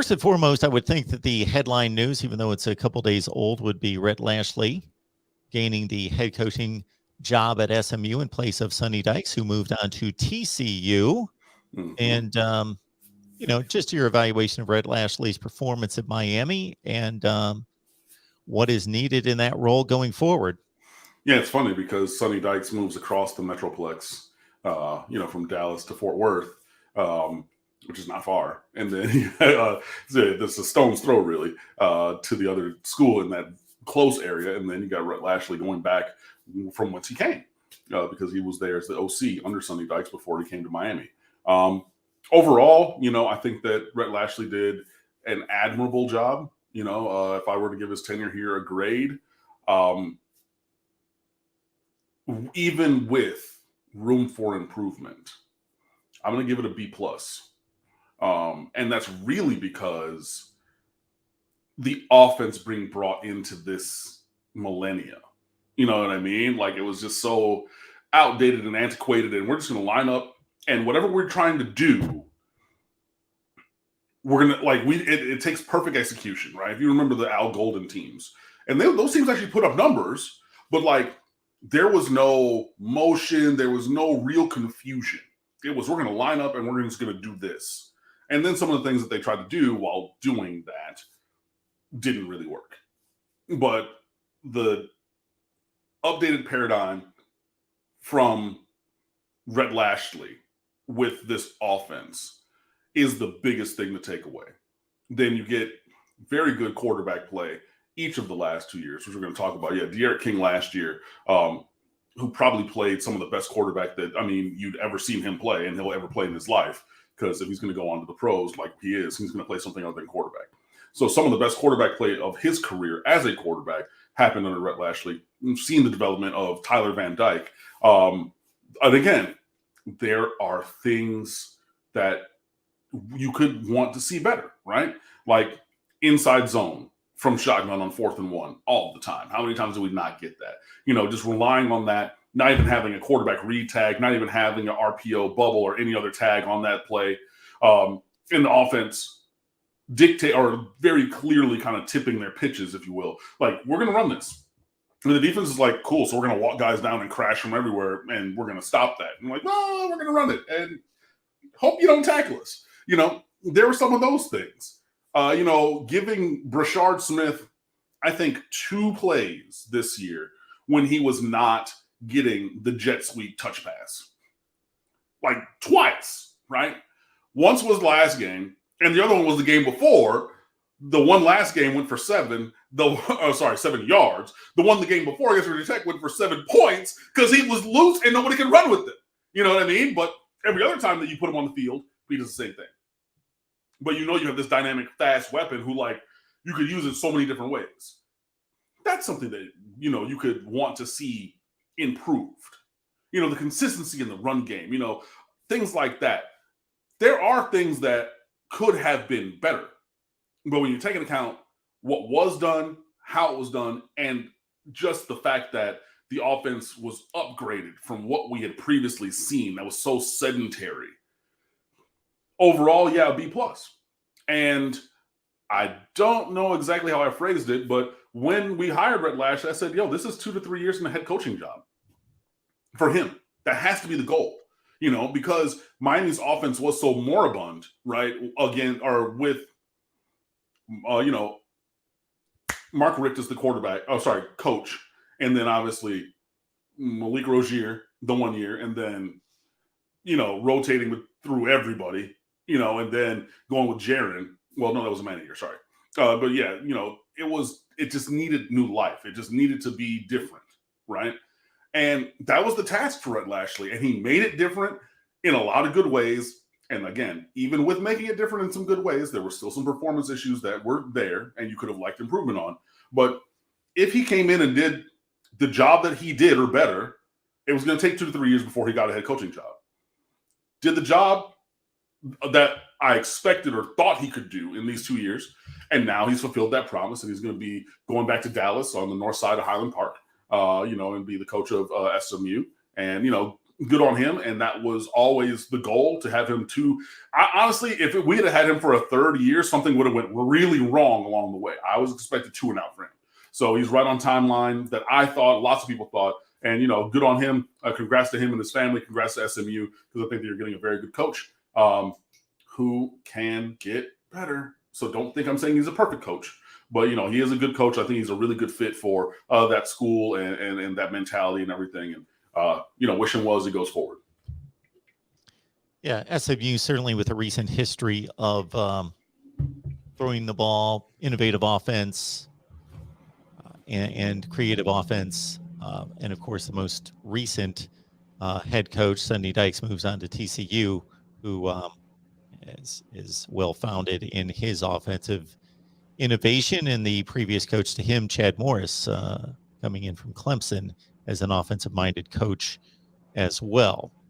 first and foremost, I would think that the headline news, even though it's a couple days old, would be Rhett Lashley gaining the head coaching job at SMU in place of Sonny Dykes, who moved on to TCU. Mm-hmm. And, just your evaluation of Rhett Lashley's performance at Miami and what is needed in that role going forward. Yeah, it's funny because Sonny Dykes moves across the Metroplex, from Dallas to Fort Worth, which is not far. And then it's a stone's throw, really, to the other school in that close area. And then you got Rhett Lashley going back from whence he came, because he was there as the OC under Sonny Dykes before he came to Miami. Overall, I think that Rhett Lashley did an admirable job. If I were to give his tenure here a grade, even with room for improvement, I'm going to give it a B+. And that's really because the offense being brought into this millennia. You know what I mean? Like, it was just so outdated and antiquated, and we're just going to line up, and whatever we're trying to do, we're going to, it takes perfect execution, right? If you remember the Al Golden teams, and those teams actually put up numbers, but there was no motion. There was no real confusion. It was, we're going to line up and we're just going to do this. And then some of the things that they tried to do while doing that didn't really work. But the updated paradigm from Rhett Lashley with this offense is the biggest thing to take away. Then you get very good quarterback play each of the last 2 years, which we're going to talk about. Yeah, De'Aaron King last year, who probably played some of the best quarterback that, you'd ever seen him play and he'll ever play in his life. Because if he's going to go on to the pros like he is, he's going to play something other than quarterback. So some of the best quarterback play of his career as a quarterback happened under Rhett Lashley. We've seen the development of Tyler Van Dyke. And again, there are things that you could want to see better, right? Like inside zone from shotgun on 4th and 1 all the time. How many times do we not get that? Just relying on that, not even having a quarterback read tag, not even having an RPO bubble or any other tag on that play. In the offense, dictate or very clearly kind of tipping their pitches, if you will. Like, we're going to run this. And the defense is like, cool, so we're going to walk guys down and crash from everywhere, and we're going to stop that. And like, no, we're going to run it. And hope you don't tackle us. There were some of those things. Giving Brashard Smith, I think, 2 plays this year when he was not getting the jet sweep touch pass. Like, twice, right? Once was last game, and the other one was the game before. The one last game went for 7. 7 yards. The one the game before against Virginia Tech went for 7 points because he was loose and nobody could run with it. You know what I mean? But every other time that you put him on the field, he does the same thing. But you have this dynamic, fast weapon who, you could use in so many different ways. That's something that, you could want to see improved. The consistency in the run game, things like that. There are things that could have been better. But when you take into account what was done, how it was done, and just the fact that the offense was upgraded from what we had previously seen that was so sedentary. Overall, yeah, B+. And I don't know exactly how I phrased it, but when we hired Rhett Lashley, I said, this is 2 to 3 years in a head coaching job for him. That has to be the goal, because Miami's offense was so moribund, right? Again, or with, Mark Richt is the coach. And then obviously Malik Rozier the 1 year, and then, rotating through everybody. And then going with Jaron. Well, no, that was a man year. Sorry. But yeah, it just needed new life. It just needed to be different. Right. And that was the task for Rhett Lashley. And he made it different in a lot of good ways. And again, even with making it different in some good ways, there were still some performance issues that were there and you could have liked improvement on. But if he came in and did the job that he did or better, it was going to take 2 to 3 years before he got a head coaching job. Did the job that I expected or thought he could do in these 2 years. And now he's fulfilled that promise, and he's going to be going back to Dallas on the north side of Highland Park, and be the coach of SMU. And, good on him. And that was always the goal, to have him honestly, if we had him for a third year, something would have went really wrong along the way. I was expected 2 and out for him. So he's right on timeline that I thought, lots of people thought, and, good on him. Congrats to him and his family. Congrats to SMU, because I think that you're getting a very good coach who can get better. So don't think I'm saying he's a perfect coach, but, he is a good coach. I think he's a really good fit for that school and that mentality and everything. And, wish him well as he goes forward. Yeah, SMU certainly with a recent history of throwing the ball, innovative offense, and creative offense. And of course, the most recent head coach, Sonny Dykes, moves on to TCU, who is well-founded in his offensive innovation. And the previous coach to him, Chad Morris, coming in from Clemson as an offensive-minded coach as well.